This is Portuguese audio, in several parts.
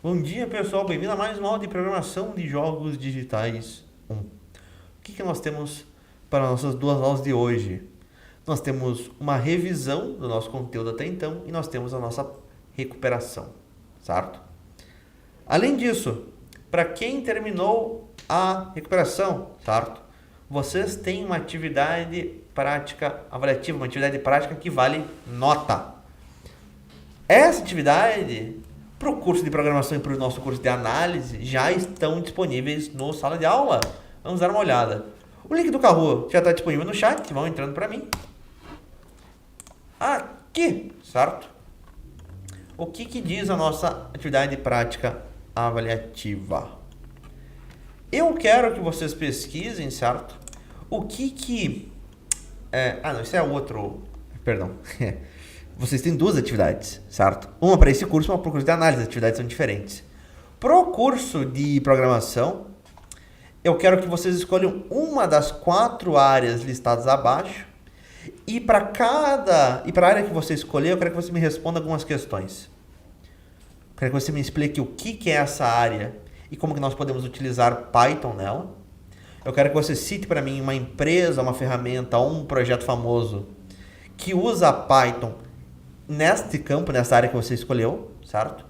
Bom dia, pessoal. Bem-vindo a mais uma aula de programação de jogos digitais 1. O que nós temos para nossas duas aulas de hoje? Nós temos uma revisão do nosso conteúdo até então e nós temos a nossa recuperação, certo? Além disso, para quem terminou a recuperação, certo? Vocês têm uma atividade prática avaliativa, uma atividade prática que vale nota. Essa atividade, para o curso de programação e para o nosso curso de análise, já estão disponíveis no sala de aula. Vamos dar uma olhada. O link do Kahoot já está disponível no chat, vão entrando para mim. Aqui, certo? O que diz a nossa atividade prática avaliativa? Eu quero que vocês pesquisem, certo? Isso é outro... Perdão. Vocês têm duas atividades, certo? Uma para esse curso e uma para o curso de análise. As atividades são diferentes. Para o curso de programação, eu quero que vocês escolham uma das 4 áreas listadas abaixo. E para a área que você escolher, eu quero que você me responda algumas questões. Eu quero que você me explique o que é essa área e como que nós podemos utilizar Python nela. Eu quero que você cite para mim uma empresa, uma ferramenta ou um projeto famoso que usa Python neste campo, nessa área que você escolheu, certo?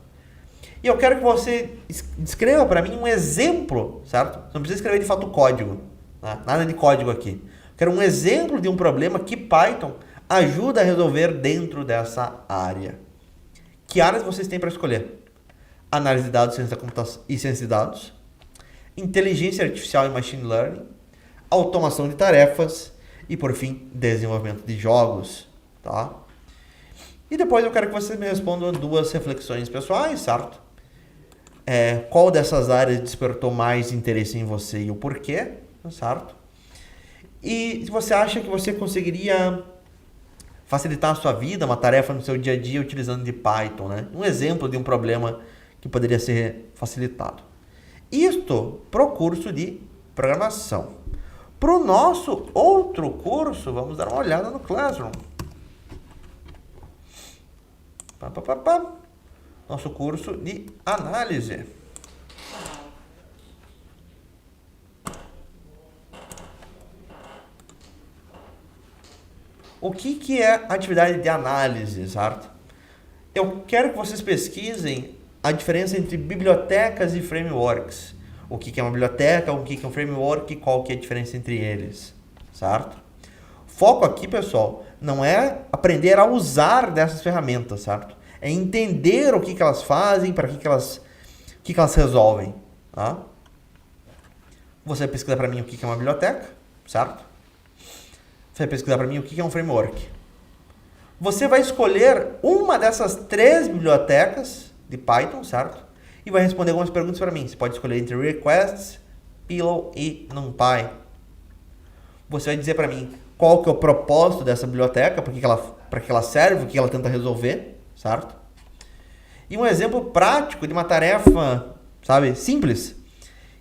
E eu quero que você descreva para mim um exemplo, certo? Não precisa escrever de fato código, né? Nada de código aqui. Eu quero um exemplo de um problema que Python ajuda a resolver dentro dessa área. Que áreas vocês têm para escolher? Análise de dados, ciência da computação e ciência de dados, inteligência artificial e machine learning, automação de tarefas e, por fim, desenvolvimento de jogos, tá? E depois eu quero que vocês me respondam 2 reflexões pessoais, certo? Qual dessas áreas despertou mais interesse em você e o porquê, certo? E se você acha que você conseguiria facilitar a sua vida, uma tarefa no seu dia a dia utilizando de Python, né? Um exemplo de um problema que poderia ser facilitado. Isto para o curso de programação. Para o nosso outro curso, vamos dar uma olhada no Classroom. Nosso curso de análise. O que é atividade de análise, certo? Eu quero que vocês pesquisem a diferença entre bibliotecas e frameworks. O que é uma biblioteca, o que é um framework e qual que é a diferença entre eles, certo? Foco aqui, pessoal, não é aprender a usar dessas ferramentas, certo? É entender o que elas fazem, para que elas resolvem, tá? Você vai pesquisar para mim o que é uma biblioteca, certo? Você vai pesquisar para mim o que é um framework. Você vai escolher uma dessas 3 bibliotecas de Python, certo? E vai responder algumas perguntas para mim. Você pode escolher entre requests, pillow e numpy. Você vai dizer para mim qual que é o propósito dessa biblioteca, para que ela serve, o que ela tenta resolver, certo? E um exemplo prático de uma tarefa, sabe, simples,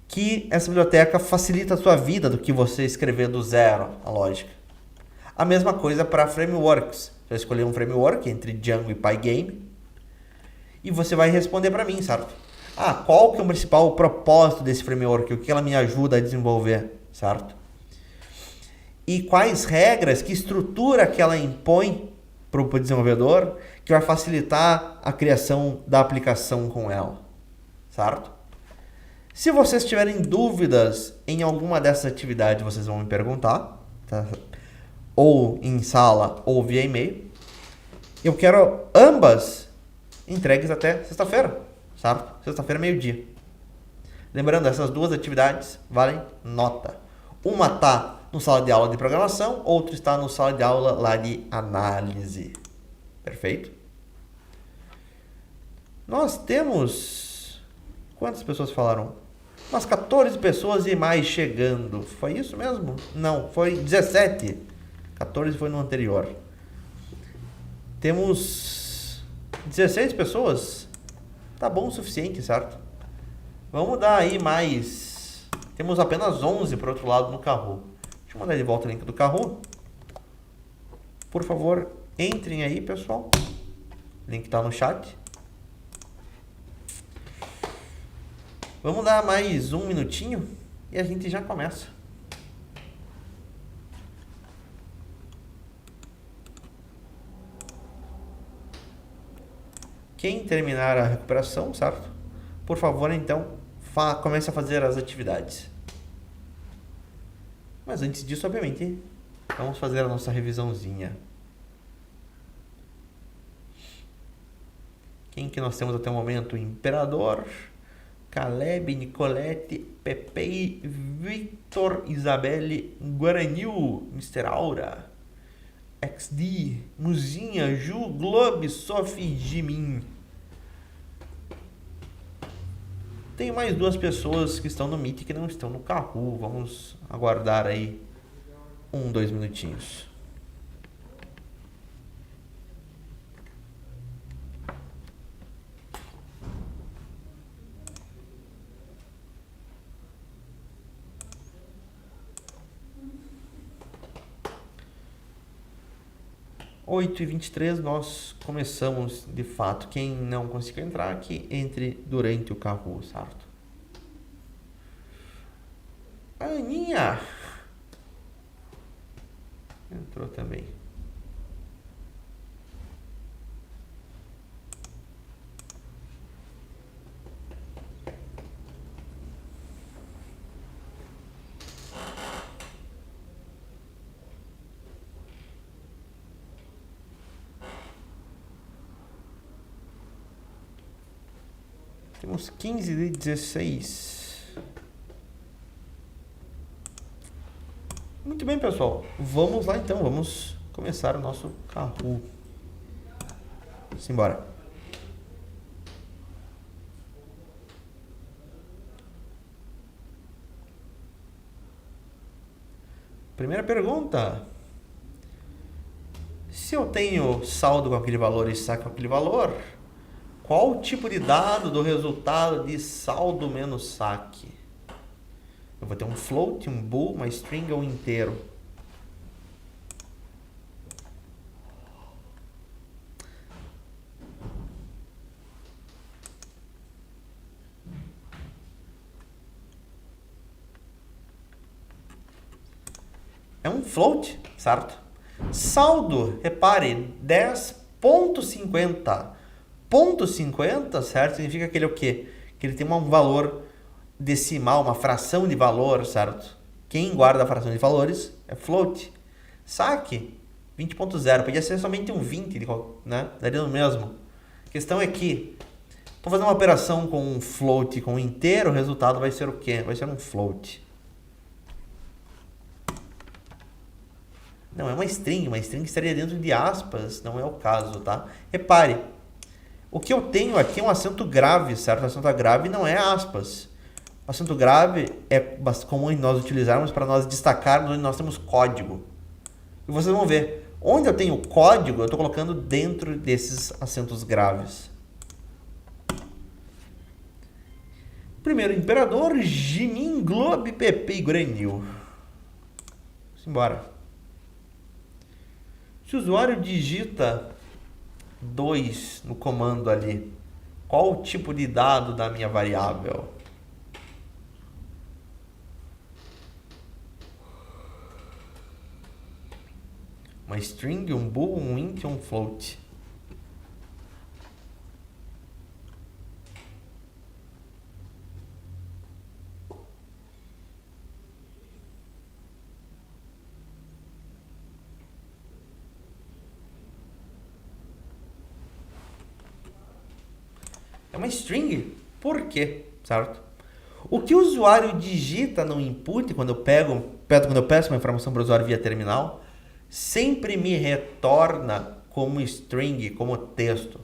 que essa biblioteca facilita a sua vida do que você escrever do zero a lógica. A mesma coisa para frameworks. Você vai escolher um framework entre Django e Pygame e você vai responder para mim, certo? Qual que é o principal propósito desse framework? O que ela me ajuda a desenvolver, certo? E quais regras, que estrutura que ela impõe para o desenvolvedor que vai facilitar a criação da aplicação com ela, certo? Se vocês tiverem dúvidas em alguma dessas atividades, vocês vão me perguntar, tá? Ou em sala ou via e-mail. Eu quero ambas entregues até sexta-feira, certo? Sexta-feira, meio-dia. Lembrando, essas 2 atividades valem nota. Uma está no sala de aula de programação, outra está no sala de aula lá de análise. Perfeito? Nós temos... Quantas pessoas falaram? Umas 14 pessoas e mais chegando. Foi isso mesmo? Não, foi 17. 14 foi no anterior. Temos 16 pessoas. Tá bom o suficiente, certo? Vamos dar aí mais... Temos apenas 11 por outro lado no Kahoot. Deixa eu mandar de volta o link do Kahoot. Por favor, entrem aí, pessoal. O link está no chat. Vamos dar mais um minutinho e a gente já começa. Quem terminar a recuperação, certo? Por favor, então, comece a fazer as atividades. Mas antes disso, obviamente, vamos fazer a nossa revisãozinha. Quem que nós temos até o momento? Imperador, Caleb, Nicolette, Pepe, Victor, Isabelle, Guaranil, Mr. Aura, XD, Muzinha, Ju, Globe, Sophie, Jimin. Tem mais duas pessoas que estão no Meet e que não estão no Kahoot. Vamos aguardar aí 2 minutinhos. Às 8h23 nós começamos de fato. Quem não conseguiu entrar, que entre durante o Kahoot, certo? A Aninha entrou também. Temos 15 de 16. Muito bem, pessoal. Vamos lá então. Vamos começar o nosso Kahoot. Simbora. Primeira pergunta. Se eu tenho saldo com aquele valor e saque com aquele valor, qual o tipo de dado do resultado de saldo menos saque? Eu vou ter um float, um bool, uma string ou um inteiro. É um float, certo? Saldo, repare, 10,50. Ponto 50, certo? Significa que ele é o quê? Que ele tem um valor decimal, uma fração de valor, certo? Quem guarda a fração de valores é float. Saque, 20.0. Podia ser somente um 20, né? Daria no mesmo. A questão é que, para fazer uma operação com um float, com um inteiro, o resultado vai ser o quê? Vai ser um float. Não, é uma string. Uma string estaria dentro de aspas. Não é o caso, tá? Repare. O que eu tenho aqui é um acento grave, certo? O acento grave não é aspas. O acento grave é comum nós utilizarmos para nós destacarmos onde nós temos código. E vocês vão ver, onde eu tenho código, eu estou colocando dentro desses acentos graves. Primeiro, Imperador, Jimin, Globe, Pepe e Guaranil. Simbora. Se o usuário digita 2 no comando ali, qual o tipo de dado da minha variável? Uma string, um bool, um int e um float. É uma string. Por quê? Certo? O que o usuário digita no input, quando eu peço uma informação para o usuário via terminal, sempre me retorna como string, como texto.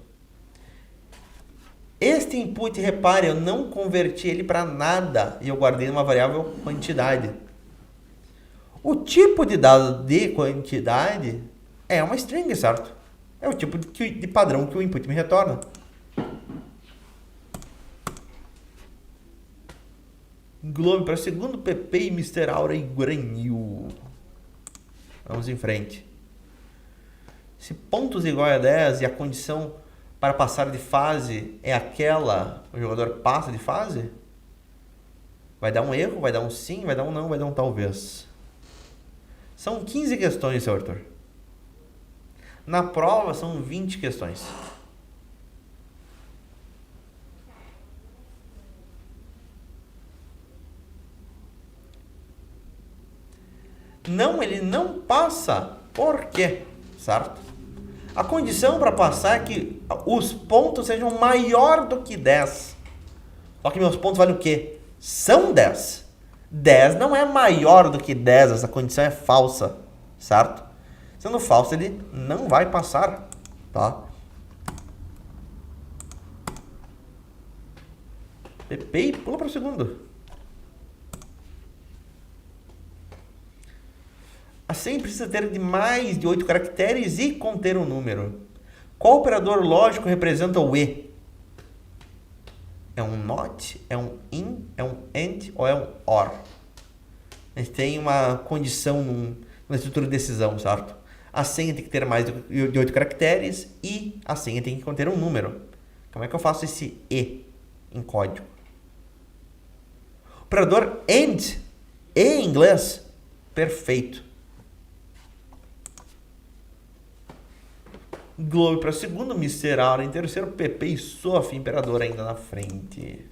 Este input, repare, eu não converti ele para nada e eu guardei numa variável quantidade. O tipo de dado de quantidade é uma string, certo? É o tipo de padrão que o input me retorna. Globe para segundo, Pepe e Mr. Aura e Guaranil. Vamos em frente. Se pontos igual a 10 e a condição para passar de fase é aquela, o jogador passa de fase, Vai dar um erro, vai dar um sim, vai dar um não, vai dar um talvez. São 15 questões, seu Arthur. Na prova são 20 questões. Não, ele não passa. Por quê? Certo? A condição para passar é que os pontos sejam maior do que 10. Só que meus pontos valem o quê? São 10. 10 não é maior do que 10, essa condição é falsa, certo? Sendo falsa, ele não vai passar, tá? PP e pula para o segundo. A senha precisa ter de mais de 8 caracteres e conter um número. Qual operador lógico representa o E? É um NOT? É um IN? É um AND? Ou é um OR? A gente tem uma condição na estrutura de decisão, certo? A senha tem que ter mais de 8 caracteres e a senha tem que conter um número. Como é que eu faço esse E em código? Operador AND, E em inglês, perfeito. Globe para segundo, Mr. Aura em terceiro, PP e Sophie Imperador ainda na frente.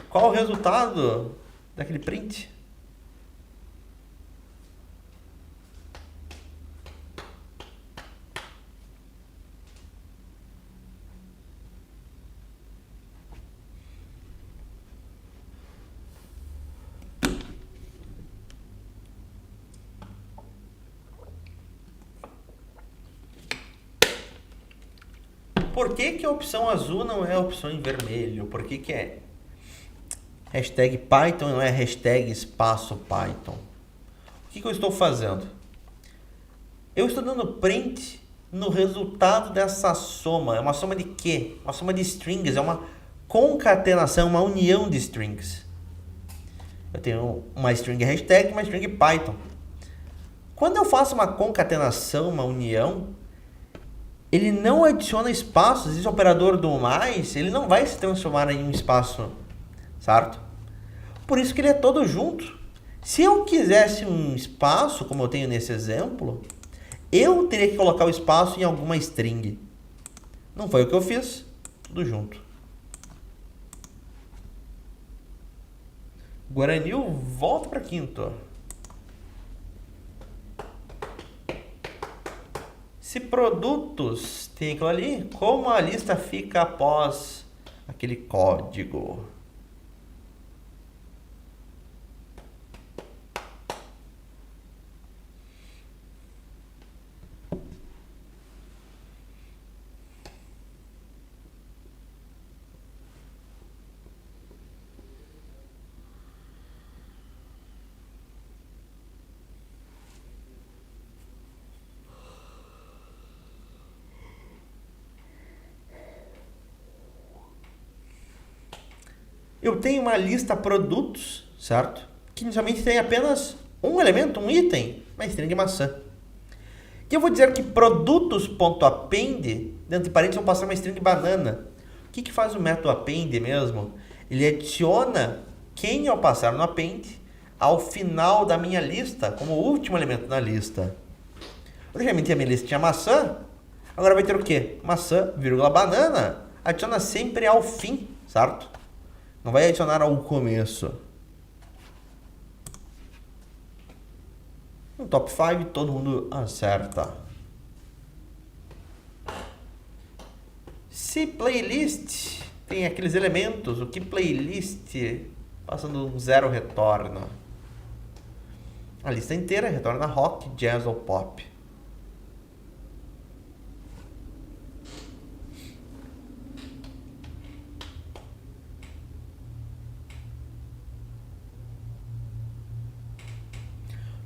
Qual o resultado daquele print? Por que a opção azul não é a opção em vermelho? Por que é hashtag Python e não é hashtag espaço Python? O que eu estou fazendo? Eu estou dando print no resultado dessa soma. É uma soma de quê? Uma soma de strings, é uma concatenação, uma união de strings. Eu tenho uma string hashtag e uma string Python. Quando eu faço uma concatenação, uma união, ele não adiciona espaços. Esse operador do mais, ele não vai se transformar em um espaço, certo? Por isso que ele é todo junto. Se eu quisesse um espaço, como eu tenho nesse exemplo, eu teria que colocar o espaço em alguma string. Não foi o que eu fiz, tudo junto. Guaranil, volta para quinto. Se produtos tem aquilo ali, como a lista fica após aquele código? Eu tenho uma lista produtos, certo? Que inicialmente tem apenas um elemento, um item, uma string de maçã. E eu vou dizer que produtos.append, dentro de parênteses, eu vou passar uma string de banana. O que faz o método append mesmo? Ele adiciona quem eu passar no append ao final da minha lista, como último elemento na lista. Originalmente a minha lista tinha maçã, agora vai ter o quê? Maçã, vírgula, banana. Adiciona sempre ao fim, certo? Não vai adicionar ao começo. No top 5 todo mundo acerta. Se playlist tem aqueles elementos, o que playlist passando um zero retorna? A lista inteira retorna rock, jazz ou pop.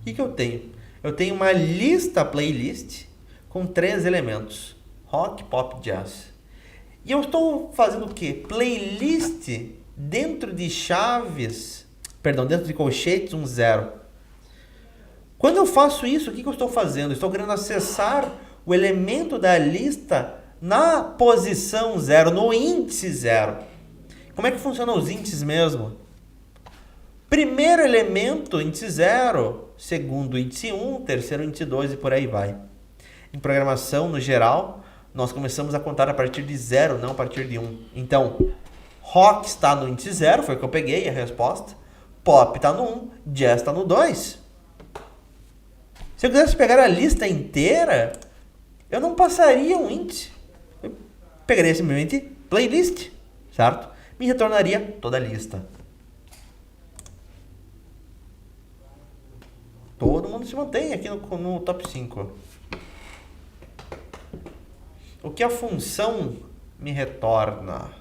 O que eu tenho? Eu tenho uma lista playlist com 3 elementos: rock, pop, jazz. E eu estou fazendo o quê? Playlist dentro de chaves, dentro de colchetes, um zero. Quando eu faço isso, o que eu estou fazendo? Estou querendo acessar o elemento da lista na posição zero, no índice zero. Como é que funcionam os índices mesmo? Primeiro elemento, índice 0, segundo, índice 1, terceiro, índice 2 e por aí vai. Em programação, no geral, nós começamos a contar a partir de 0, não a partir de 1. Então, rock está no índice 0, foi o que eu peguei a resposta. Pop está no 1, jazz está no 2. Se eu quisesse pegar a lista inteira, eu não passaria um índice. Eu pegaria simplesmente playlist, certo? Me retornaria toda a lista. Todo mundo se mantém aqui no top 5. O que a função me retorna?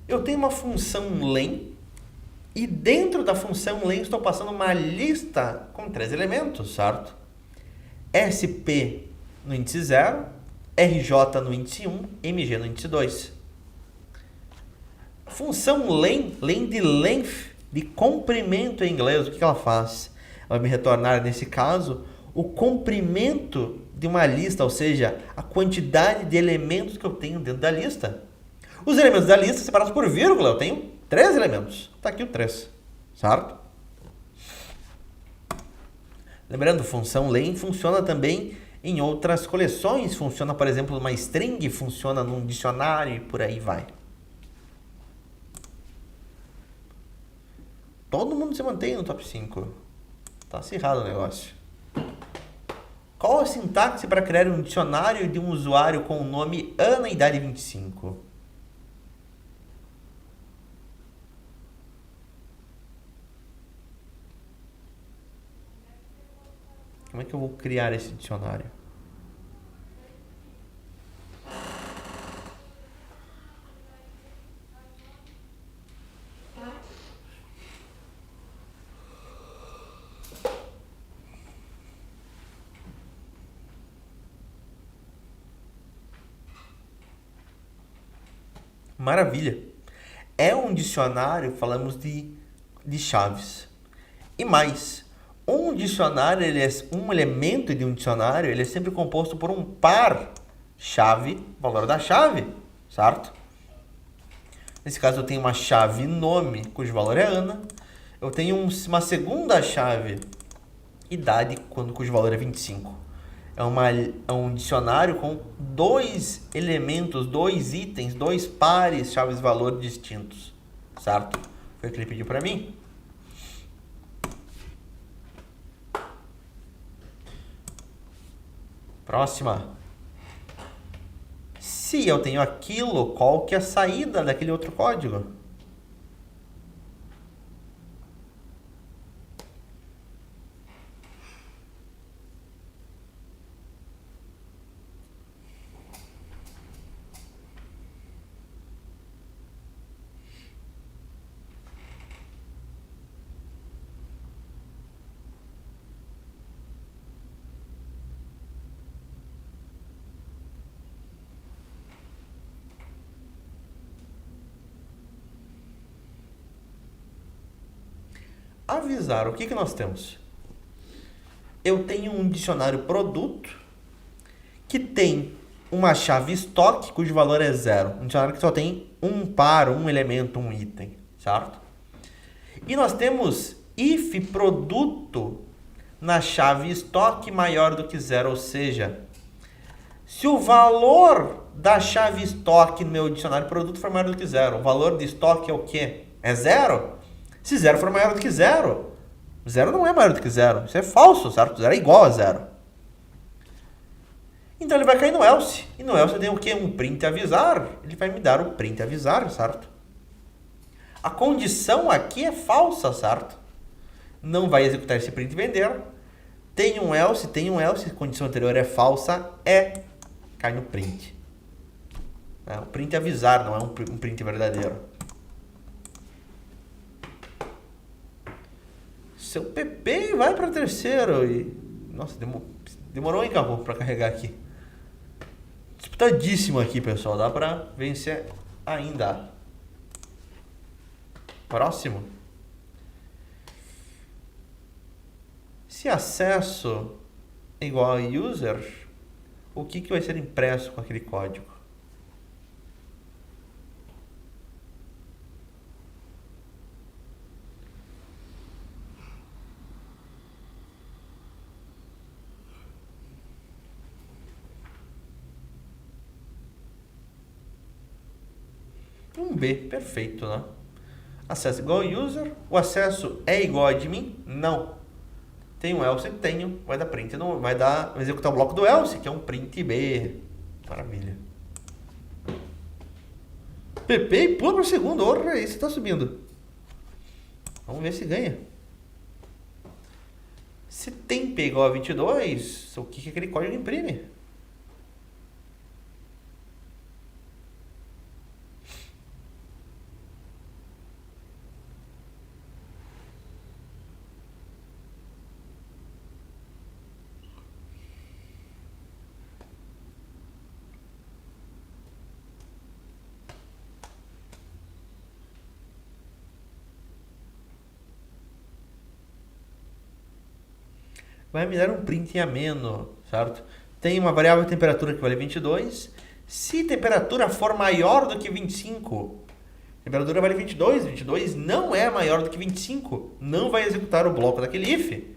Eu tenho uma função len e dentro da função len estou passando uma lista com 3 elementos, certo? SP no índice 0, RJ no índice 1, MG no índice 2. Função len de length, de comprimento em inglês, o que ela faz? Ela vai me retornar, nesse caso, o comprimento de uma lista, ou seja, a quantidade de elementos que eu tenho dentro da lista. Os elementos da lista separados por vírgula, eu tenho 3 elementos. Está aqui o 3, certo? Lembrando, função len funciona também em outras coleções. Funciona, por exemplo, numa string, funciona num dicionário e por aí vai. Todo mundo se mantém no top 5. Tá acirrado o negócio. Qual a sintaxe para criar um dicionário de um usuário com o nome Ana idade 25? Como é que eu vou criar esse dicionário? Maravilha! É um dicionário, falamos de chaves. E mais, um dicionário, um elemento de um dicionário, ele é sempre composto por um par chave, valor da chave, certo? Nesse caso eu tenho uma chave nome, cujo valor é Ana. Eu tenho uma segunda chave, idade, cujo valor é 25. É um dicionário com 2 elementos, 2 itens, 2 pares chaves-valor distintos, certo? Foi o que ele pediu para mim. Próxima. Se eu tenho aquilo, qual que é a saída daquele outro código? Avisar, o que nós temos? Eu tenho um dicionário produto que tem uma chave estoque cujo valor é 0. Um dicionário que só tem um par, um elemento, um item, certo? E nós temos if produto na chave estoque maior do que 0, ou seja, se o valor da chave estoque no meu dicionário produto for maior do que 0, o valor de estoque é o quê? É 0? Se 0 for maior do que 0, 0 não é maior do que 0. Isso é falso, certo? 0 é igual a 0. Então ele vai cair no else. E no else eu tenho o quê? Um print avisar. Ele vai me dar o print avisar, certo? A condição aqui é falsa, certo? Não vai executar esse print vender. Tem um else. A condição anterior é falsa, cai no print. O print avisar, não é um print verdadeiro. Seu PP vai para terceiro. E nossa, demorou, hein, Cabo, para carregar aqui. disputadíssimo aqui, pessoal. Dá pra vencer ainda. Próximo. Se acesso é igual a user, o que vai ser impresso com aquele código? Um B, perfeito, né? Acesso igual a user. O acesso é igual a admin? Não. Tem um else? Tenho. Vai dar print. Não, vai executar o bloco do else, que é um print B. Maravilha. PP e pula para o segundo. Orra, esse está subindo. Vamos ver se ganha. Se temp é igual a 22, o que aquele código imprime? Vai me dar um print em ameno, certo? Tem uma variável de temperatura que vale 22. Se temperatura for maior do que 25, temperatura vale 22. 22 não é maior do que 25. Não vai executar o bloco daquele if. Em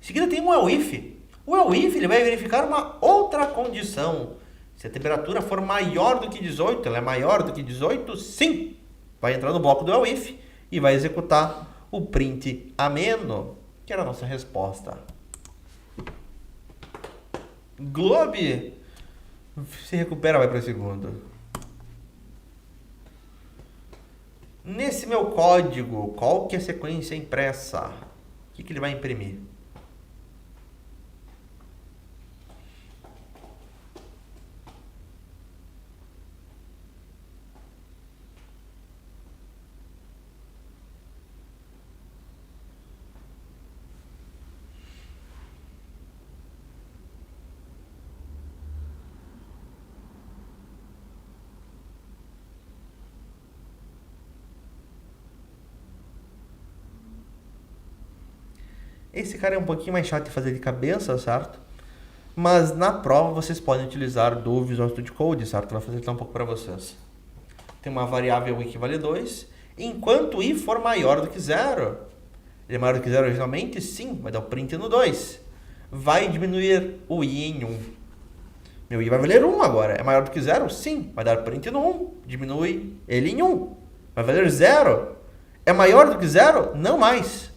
seguida tem um else-if. O else-if ele vai verificar uma outra condição. Se a temperatura for maior do que 18, ela é maior do que 18? Sim! Vai entrar no bloco do else-if e vai executar o print ameno, que era a nossa resposta. Globe se recupera, vai para o segundo. Nesse meu código, qual que é a sequência impressa? O que ele vai imprimir? Esse cara é um pouquinho mais chato de fazer de cabeça, certo? Mas na prova vocês podem utilizar do Visual Studio Code, certo? Vai facilitar um pouco para vocês. Tem uma variável i que vale 2. Enquanto i for maior do que 0. Ele é maior do que 0 originalmente? Sim, vai dar o print no 2. Vai diminuir o i em 1. Meu i vai valer 1 agora. É maior do que 0? Sim, vai dar print no 1. Diminui ele em 1. Vai valer 0. É maior do que 0? Não mais.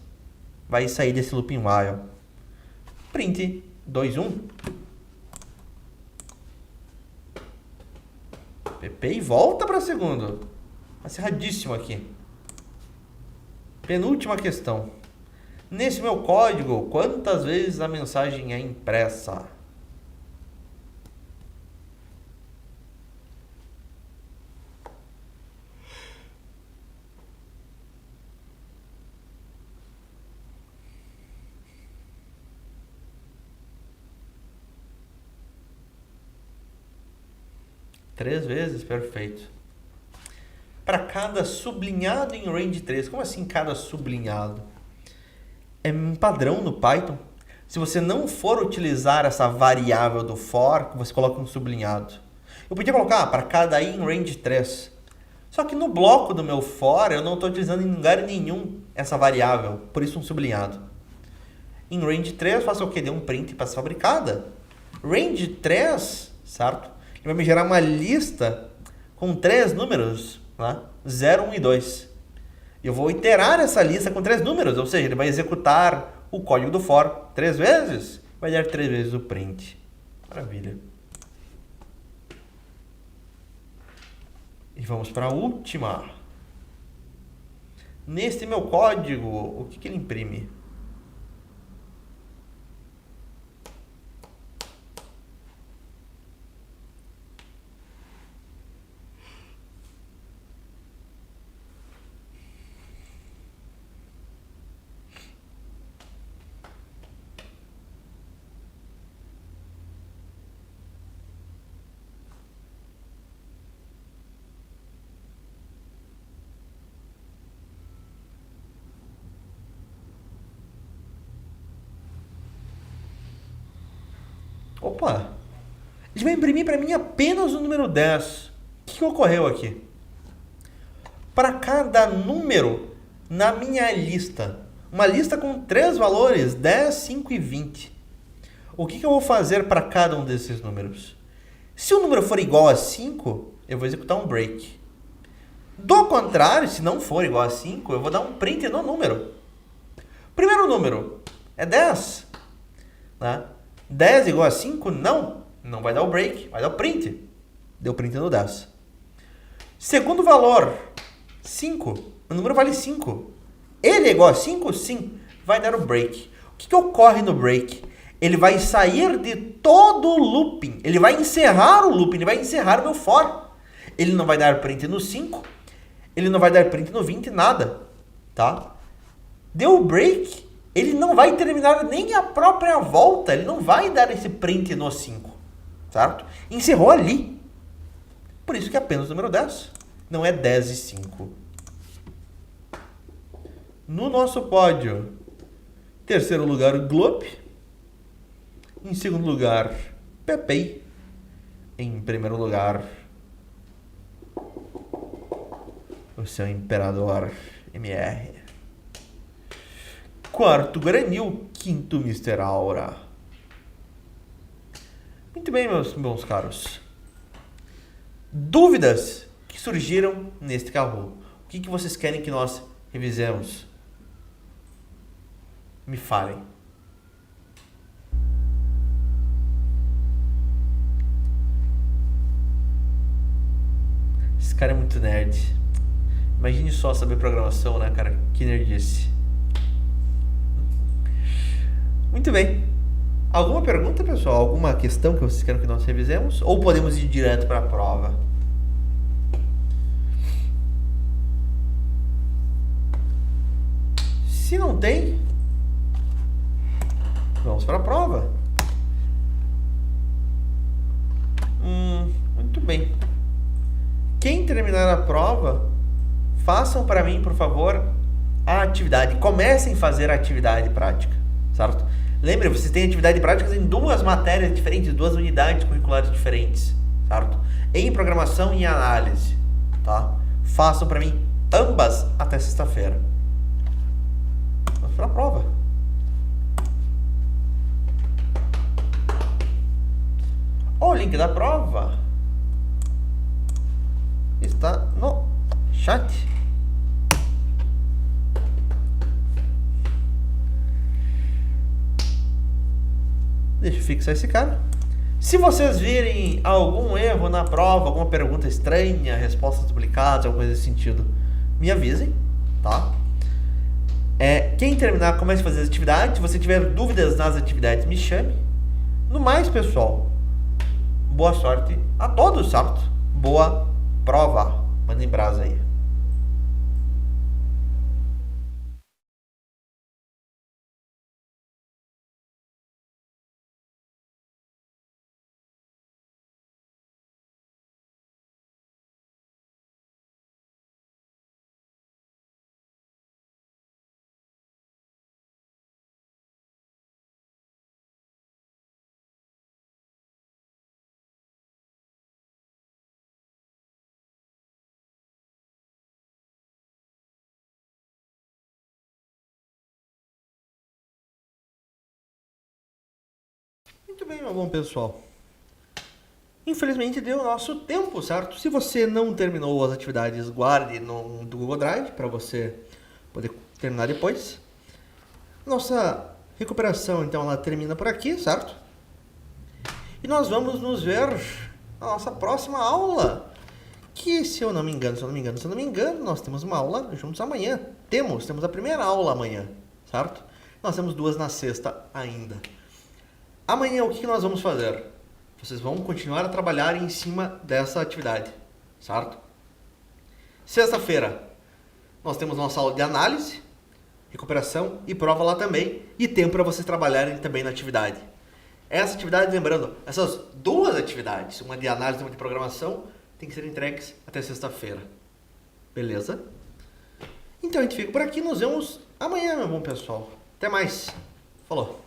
Vai sair desse looping while. Print 2, 1. PP e volta para segundo. Acirradíssimo aqui. Penúltima questão. Nesse meu código, quantas vezes a mensagem é impressa? Três vezes, perfeito. Para cada sublinhado em range 3. Como assim cada sublinhado? É um padrão no Python. Se você não for utilizar essa variável do for, você coloca um sublinhado. Eu podia colocar para cada i em range 3. Só que no bloco do meu for, eu não estou utilizando em lugar nenhum essa variável. Por isso um sublinhado. Em range 3, eu faço o quê? Dê um print para ser fabricada. Range 3, certo? Ele vai me gerar uma lista com 3 números, tá? 0, 1 e 2. Eu vou iterar essa lista com 3 números, ou seja, ele vai executar o código do for 3 vezes, vai dar 3 vezes o print. Maravilha. E vamos para a última. Nesse meu código, o que ele imprime? Opa! Ele vai imprimir para mim apenas o número 10. O que ocorreu aqui? Para cada número na minha lista, uma lista com 3 valores, 10, 5 e 20. O que eu vou fazer para cada um desses números? Se o número for igual a 5, eu vou executar um break. Do contrário, se não for igual a 5, eu vou dar um print no número. Primeiro número é 10. Né? 10 igual a 5? Não. Não vai dar o break, vai dar o print. Deu print no 10. Segundo valor, 5. O número vale 5. Ele é igual a 5? Sim. Vai dar o break. O que ocorre no break? Ele vai sair de todo o looping. Ele vai encerrar o looping. Ele vai encerrar o meu for. Ele não vai dar print no 5. Ele não vai dar print no 20, nada. Tá? Deu o break. Ele não vai terminar nem a própria volta. Ele não vai dar esse print no 5. Certo? Encerrou ali. Por isso que é apenas o número 10. Não é 10 e 5. No nosso pódio, terceiro lugar, Gloop. Em segundo lugar, Pepei. Em primeiro lugar, o seu Imperador MR. Quarto, Granil. Quinto, Mr. Aura. Muito bem, meus bons caros. Dúvidas que surgiram neste carro. O que vocês querem que nós revisemos? Me falem. Esse cara é muito nerd. Imagine só saber programação, né, cara? Que nerdice. Muito bem. Alguma pergunta, pessoal? Alguma questão que vocês querem que nós revisemos? Ou podemos ir direto para a prova? Se não tem, vamos para a prova. Muito bem. Quem terminar a prova, façam para mim, por favor, a atividade. Comecem a fazer a atividade prática, certo? Lembre, vocês têm atividade práticas em 2 matérias diferentes, 2 unidades curriculares diferentes, certo? Em programação e em análise, tá? Façam para mim ambas até sexta-feira. Vamos para a prova. O link da prova está no chat. Deixa eu fixar esse cara. Se vocês virem algum erro na prova, alguma pergunta estranha, respostas duplicadas, alguma coisa nesse sentido, me avisem, tá? Quem terminar, comece a fazer as atividades. Se você tiver dúvidas nas atividades, me chame. No mais, pessoal, boa sorte a todos, certo? Boa prova. Mandem brasa aí. Muito bem, meu bom pessoal. Infelizmente deu o nosso tempo, certo? Se você não terminou as atividades, guarde no Google Drive para você poder terminar depois. Nossa recuperação, então, ela termina por aqui, certo? E nós vamos nos ver na nossa próxima aula. Que, se eu não me engano, nós temos uma aula juntos amanhã. Temos a primeira aula amanhã, certo? Nós temos 2 na sexta ainda. Amanhã, o que nós vamos fazer? Vocês vão continuar a trabalhar em cima dessa atividade, certo? Sexta-feira, nós temos nossa aula de análise, recuperação e prova lá também. E tempo para vocês trabalharem também na atividade. Essa atividade, lembrando, essas 2 atividades, uma de análise e uma de programação, tem que ser entregues até sexta-feira. Beleza? Então a gente fica por aqui, nos vemos amanhã, meu bom pessoal. Até mais. Falou.